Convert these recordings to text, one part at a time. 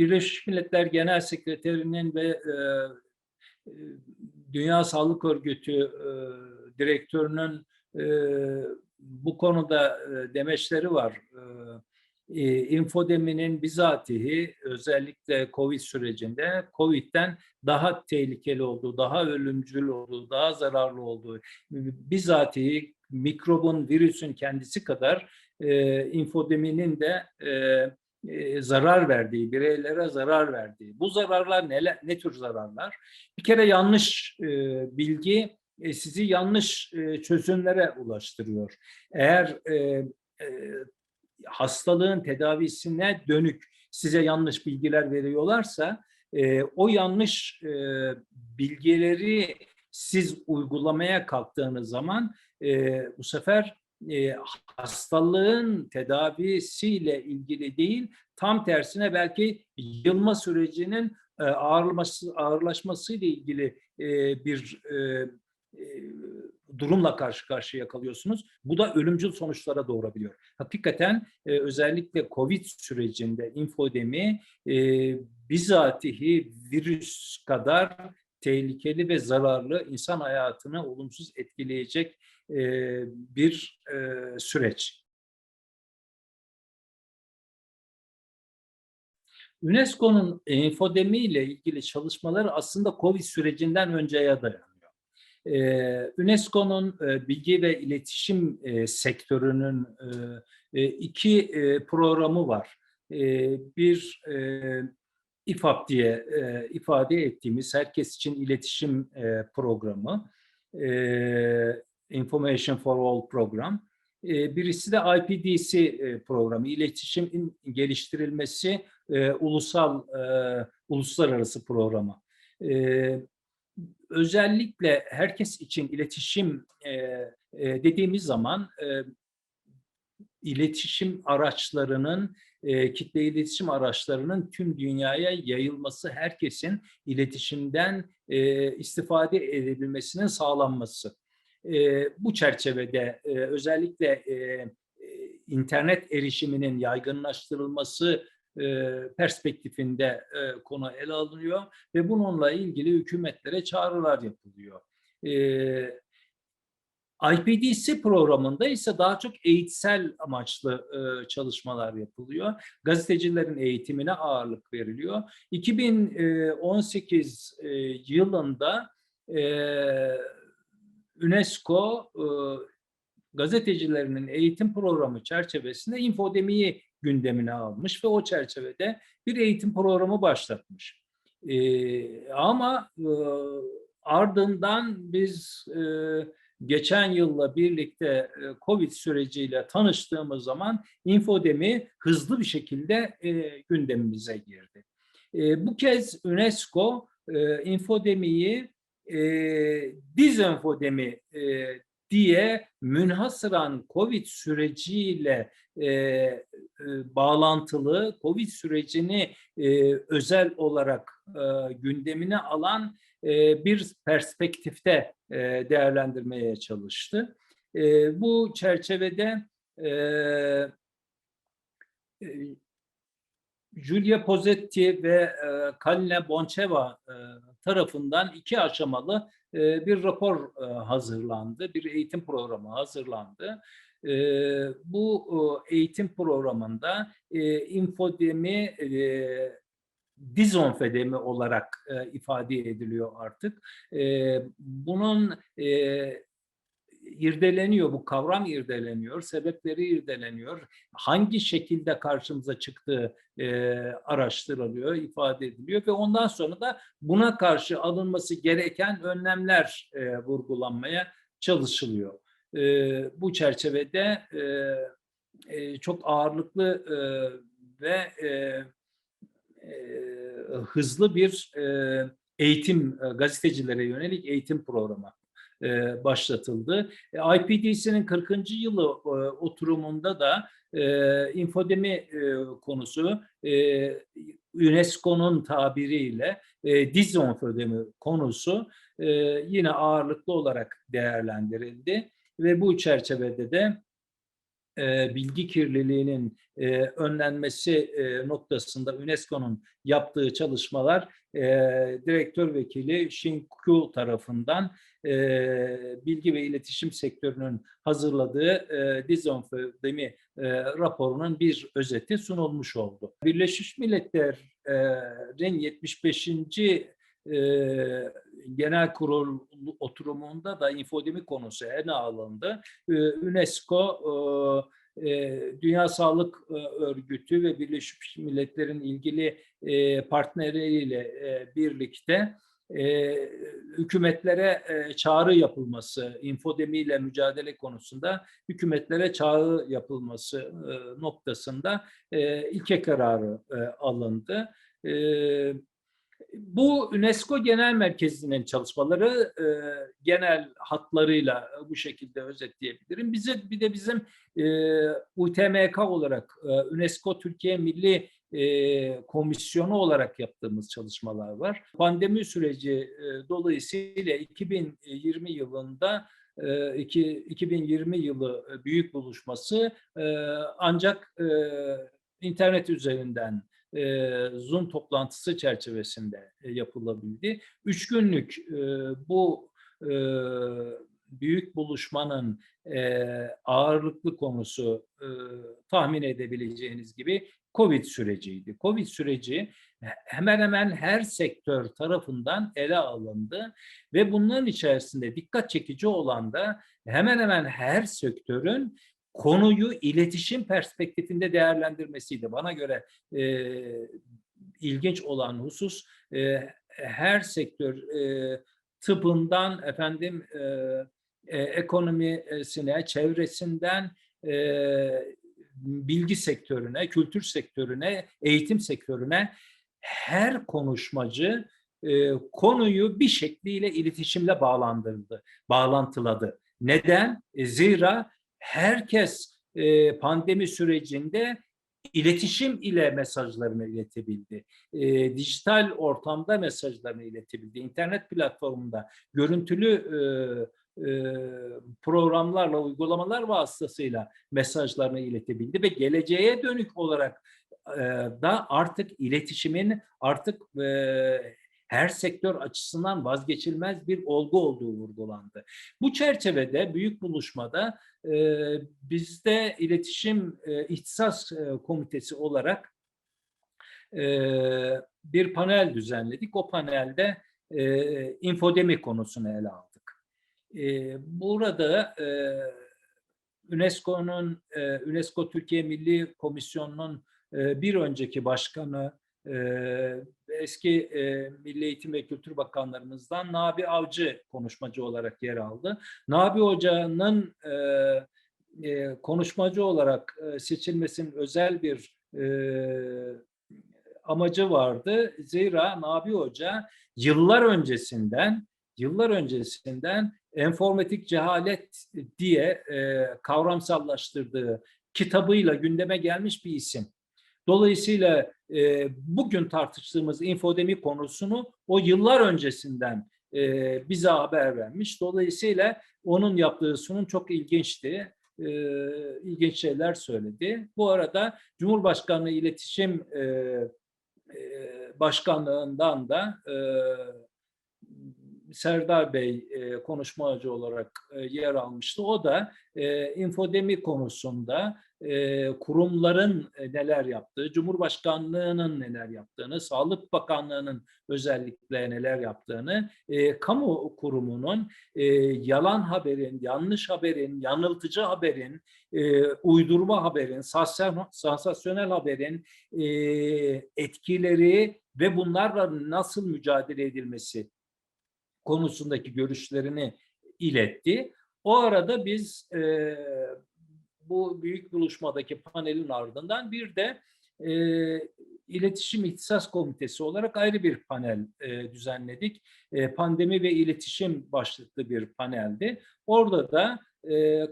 Birleşmiş Milletler Genel Sekreterinin ve e, Dünya Sağlık Örgütü direktörünün e, bu konuda demeçleri var. İnfodeminin bizatihi özellikle COVID sürecinde COVID'den daha tehlikeli olduğu, daha ölümcül olduğu, daha zararlı olduğu, bizatihi mikrobun, virüsün kendisi kadar infodeminin de zarar verdiği, bireylere zarar verdiği. Bu zararlar ne tür zararlar? Bir kere yanlış bilgi sizi yanlış çözümlere ulaştırıyor. Eğer hastalığın tedavisine dönük size yanlış bilgiler veriyorlarsa o yanlış bilgileri siz uygulamaya kalktığınız zaman bu sefer hastalığın tedavisiyle ilgili değil, tam tersine belki yılma sürecinin ağırlaşmasıyla ilgili bir durumla karşı karşıya kalıyorsunuz. Bu da ölümcül sonuçlara doğurabiliyor. Hakikaten özellikle COVID sürecinde infodemi bizatihi virüs kadar tehlikeli ve zararlı, insan hayatını olumsuz etkileyecek bir süreç. UNESCO'nun infodemi ile ilgili çalışmaları aslında COVID sürecinden önceye dayanıyor. UNESCO'nun bilgi ve iletişim sektörünün iki programı var. Bir İFAP diye ifade ettiğimiz Herkes için İletişim programı, Information for All program. Birisi de IPDC programı, İletişimin Geliştirilmesi Uluslararası programı. Özellikle herkes için iletişim dediğimiz zaman iletişim araçlarının, kitle iletişim araçlarının tüm dünyaya yayılması, herkesin iletişimden istifade edebilmesinin sağlanması. Bu çerçevede özellikle internet erişiminin yaygınlaştırılması perspektifinde konu ele alınıyor ve bununla ilgili hükümetlere çağrılar yapılıyor. IPDC programında ise daha çok eğitsel amaçlı çalışmalar yapılıyor. Gazetecilerin eğitimine ağırlık veriliyor. 2018 yılında UNESCO gazetecilerinin eğitim programı çerçevesinde infodemiyi gündemine almış ve o çerçevede bir eğitim programı başlatmış. Ama ardından biz geçen yılla birlikte COVID süreciyle tanıştığımız zaman infodemi hızlı bir şekilde gündemimize girdi. Bu kez UNESCO infodemiyi dizinfodemi diye münhasıran COVID süreciyle bağlantılı, COVID sürecini özel olarak gündemine alan bir perspektifte değerlendirmeye çalıştı. Bu çerçevede Giulia Pozzetti ve Kalina Boncheva tarafından 2 aşamalı bir rapor hazırlandı, bir eğitim programı hazırlandı. Bu eğitim programında infodemi, dizonfodemi olarak ifade ediliyor artık. Bunun irdeleniyor, bu kavram irdeleniyor, sebepleri irdeleniyor. Hangi şekilde karşımıza çıktığı araştırılıyor, ifade ediliyor ve ondan sonra da buna karşı alınması gereken önlemler vurgulanmaya çalışılıyor. Bu çerçevede çok ağırlıklı ve hızlı bir eğitim, gazetecilere yönelik eğitim programı başlatıldı. IPDC'nin 40. yılı oturumunda da infodemi konusu UNESCO'nun tabiriyle dizinfodemi konusu yine ağırlıklı olarak değerlendirildi ve bu çerçevede de bilgi kirliliğinin önlenmesi noktasında UNESCO'nun yaptığı çalışmalar direktör vekili Xin Ku tarafından bilgi ve iletişim sektörünün hazırladığı dezenfodemi raporunun bir özeti sunulmuş oldu. Birleşmiş Milletler'in 75. Genel Kurul oturumunda da infodemi konusu ele alındı. UNESCO, Dünya Sağlık Örgütü ve Birleşmiş Milletler'in ilgili partneriyle birlikte hükümetlere çağrı yapılması, infodemiyle mücadele konusunda hükümetlere çağrı yapılması noktasında ilke kararı alındı. Bu UNESCO Genel Merkezi'nin çalışmaları genel hatlarıyla bu şekilde özetleyebilirim. Bir de bizim UTMK olarak UNESCO Türkiye Milli Komisyonu olarak yaptığımız çalışmalar var. Pandemi süreci dolayısıyla 2020 yılında 2020 yılı büyük buluşması ancak internet üzerinden Zoom toplantısı çerçevesinde yapılabildi. 3 günlük bu büyük buluşmanın ağırlıklı konusu tahmin edebileceğiniz gibi Covid süreciydi. Covid süreci hemen hemen her sektör tarafından ele alındı ve bunların içerisinde dikkat çekici olan da hemen hemen her sektörün konuyu iletişim perspektifinde değerlendirmesiydi. Bana göre ilginç olan husus her sektör tıbbından ekonomisine, çevresinden bilgi sektörüne, kültür sektörüne, eğitim sektörüne her konuşmacı konuyu bir şekliyle iletişimle bağlantıladı. Neden? Zira herkes pandemi sürecinde iletişim ile mesajlarını iletebildi. Dijital ortamda mesajlarını iletebildi. İnternet platformunda görüntülü programlarla, uygulamalar vasıtasıyla mesajlarını iletebildi ve geleceğe dönük olarak da artık iletişimin her sektör açısından vazgeçilmez bir olgu olduğu vurgulandı. Bu çerçevede büyük buluşmada bizde iletişim ihtisas komitesi olarak bir panel düzenledik. O panelde infodemi konusunu ele aldık. Burada UNESCO Türkiye Milli Komisyonu'nun bir önceki başkanı eski Milli Eğitim ve Kültür Bakanlarımızdan Nabi Avcı konuşmacı olarak yer aldı. Nabi Hoca'nın konuşmacı olarak seçilmesinin özel bir amacı vardı. Zira Nabi Hoca yıllar öncesinden enformatik cehalet diye kavramsallaştırdığı kitabıyla gündeme gelmiş bir isim. Dolayısıyla bugün tartıştığımız infodemi konusunu o yıllar öncesinden bize haber vermiş. Dolayısıyla onun yaptığı sunum çok ilginçti. İlginç şeyler söyledi. Bu arada Cumhurbaşkanlığı İletişim Başkanlığından da Serdar Bey konuşmacı olarak yer almıştı. O da infodemi konusunda kurumların neler yaptığı, Cumhurbaşkanlığı'nın neler yaptığını, Sağlık Bakanlığı'nın özellikle neler yaptığını, kamu kurumunun yalan haberin, yanlış haberin, yanıltıcı haberin, uydurma haberin, sansasyonel haberin etkileri ve bunlarla nasıl mücadele edilmesi konusundaki görüşlerini iletti. O arada biz bu büyük buluşmadaki panelin ardından bir de İletişim İhtisas Komitesi olarak ayrı bir panel düzenledik. Pandemi ve iletişim başlıklı bir paneldi. Orada da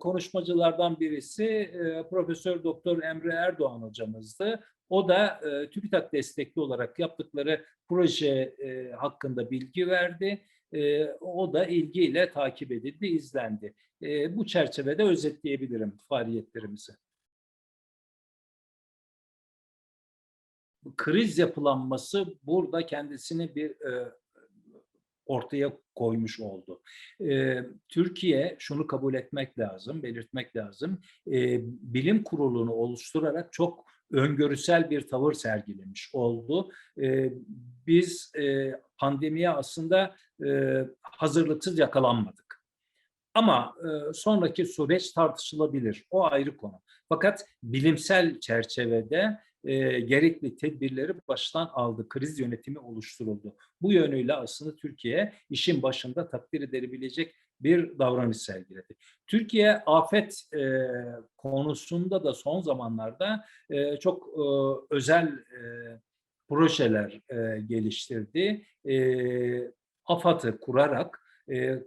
konuşmacılardan birisi Profesör Doktor Emre Erdoğan hocamızdı. O da TÜBİTAK destekli olarak yaptıkları proje hakkında bilgi verdi. O da ilgiyle takip edildi, izlendi. Bu çerçevede özetleyebilirim faaliyetlerimizi. kriz yapılanması burada kendisini bir ortaya koymuş oldu. Türkiye şunu kabul etmek lazım, belirtmek lazım. Bilim kurulunu oluşturarak çok öngörüsel bir tavır sergilemiş oldu. Biz pandemiye aslında hazırlıksız yakalanmadık. Ama sonraki süreç tartışılabilir. O ayrı konu. Fakat bilimsel çerçevede gerekli tedbirleri baştan aldı. Kriz yönetimi oluşturuldu. Bu yönüyle aslında Türkiye işin başında takdir edilebilecek bir davranış sergiledi. Türkiye afet konusunda da son zamanlarda çok özel projeler geliştirdi. AFAD'ı kurarak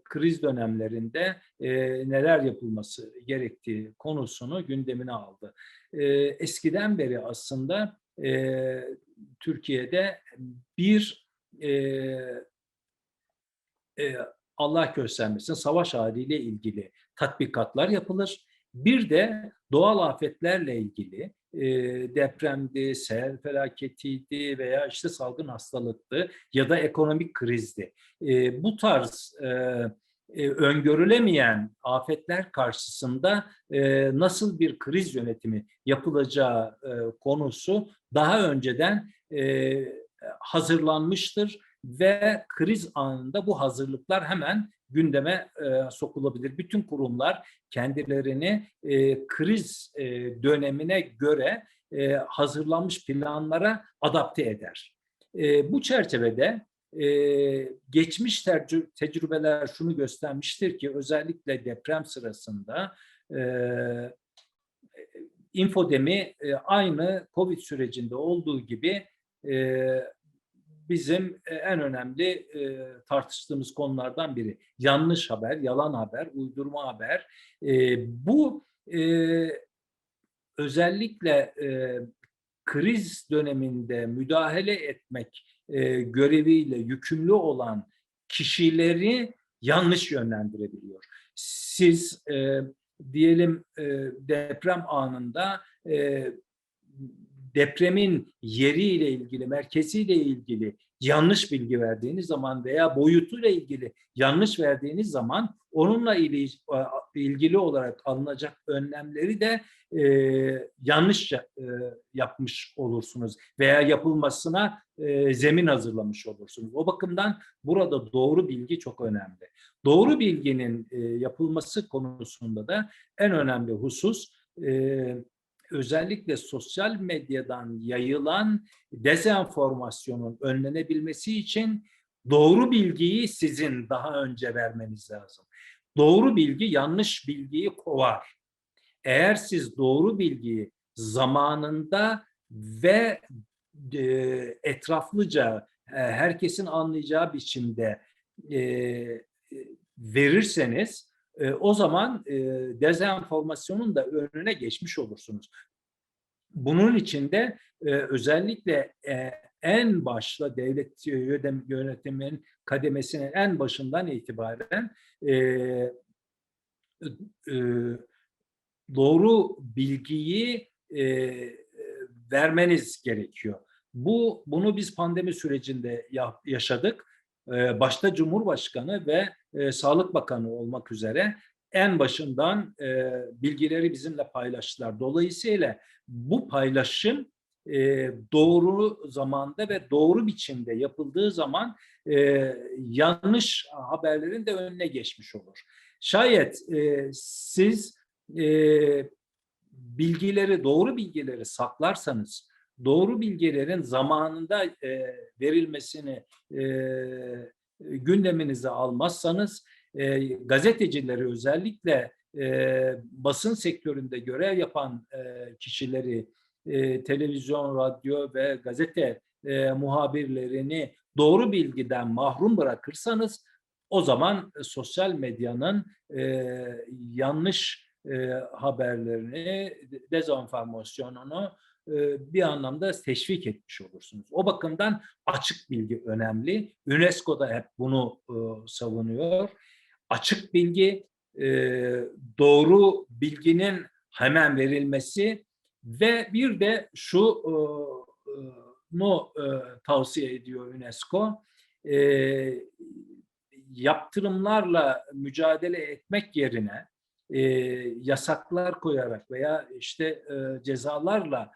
kriz dönemlerinde neler yapılması gerektiği konusunu gündemine aldı. Eskiden beri aslında Türkiye'de bir e, Allah göstermesin savaş haliyle ilgili tatbikatlar yapılır. Bir de doğal afetlerle ilgili depremdi, sel felaketiydi veya işte salgın hastalıktı ya da ekonomik krizdi. Bu tarz öngörülemeyen afetler karşısında nasıl bir kriz yönetimi yapılacağı konusu daha önceden hazırlanmıştır ve kriz anında bu hazırlıklar hemen gündeme sokulabilir. Bütün kurumlar kendilerini kriz dönemine göre hazırlanmış planlara adapte eder. Bu çerçevede geçmiş tecrübeler şunu göstermiştir ki özellikle deprem sırasında infodemi aynı COVID sürecinde olduğu gibi bizim en önemli tartıştığımız konulardan biri. Yanlış haber, yalan haber, uydurma haber. Bu özellikle kriz döneminde müdahale etmek göreviyle yükümlü olan kişileri yanlış yönlendirebiliyor. Siz diyelim deprem anında depremin yeriyle ilgili, merkeziyle ilgili yanlış bilgi verdiğiniz zaman veya boyutuyla ilgili yanlış verdiğiniz zaman onunla ilgili olarak alınacak önlemleri de yanlış yapmış olursunuz veya yapılmasına zemin hazırlamış olursunuz. O bakımdan burada doğru bilgi çok önemli. Doğru bilginin yapılması konusunda da en önemli husus özellikle sosyal medyadan yayılan dezenformasyonun önlenebilmesi için doğru bilgiyi sizin daha önce vermeniz lazım. Doğru bilgi yanlış bilgiyi kovar. Eğer siz doğru bilgiyi zamanında ve etraflıca herkesin anlayacağı biçimde verirseniz o zaman dezenformasyonun da önüne geçmiş olursunuz. Bunun için de özellikle en başta devlet yönetiminin kademesinin en başından itibaren doğru bilgiyi vermeniz gerekiyor. Bunu biz pandemi sürecinde yaşadık. Başta Cumhurbaşkanı ve Sağlık Bakanı olmak üzere en başından bilgileri bizimle paylaştılar. Dolayısıyla bu paylaşım doğru zamanda ve doğru biçimde yapıldığı zaman yanlış haberlerin de önüne geçmiş olur. Şayet siz bilgileri, doğru bilgileri saklarsanız, doğru bilgilerin zamanında verilmesini gündeminize almazsanız, gazetecileri özellikle basın sektöründe görev yapan kişileri, televizyon, radyo ve gazete muhabirlerini doğru bilgiden mahrum bırakırsanız, o zaman sosyal medyanın yanlış haberlerini, dezenformasyonunu bir anlamda teşvik etmiş olursunuz. O bakımdan açık bilgi önemli. UNESCO da hep bunu savunuyor. Açık bilgi, doğru bilginin hemen verilmesi ve bir de şu tavsiye ediyor UNESCO. Yaptırımlarla mücadele etmek yerine yasaklar koyarak veya işte cezalarla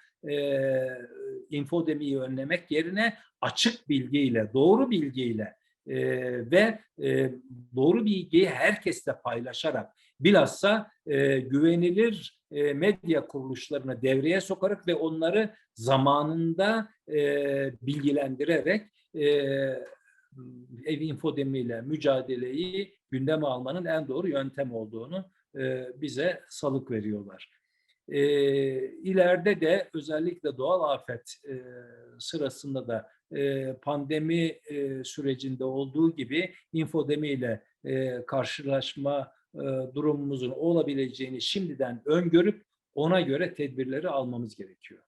infodemiyi önlemek yerine açık bilgiyle, doğru bilgiyle ve doğru bilgiyi herkesle paylaşarak, bilhassa güvenilir medya kuruluşlarını devreye sokarak ve onları zamanında bilgilendirerek infodemiyle mücadeleyi gündeme almanın en doğru yöntem olduğunu bize salık veriyorlar. İleride de özellikle doğal afet sırasında da pandemi sürecinde olduğu gibi infodemiyle karşılaşma durumumuzun olabileceğini şimdiden öngörüp ona göre tedbirleri almamız gerekiyor.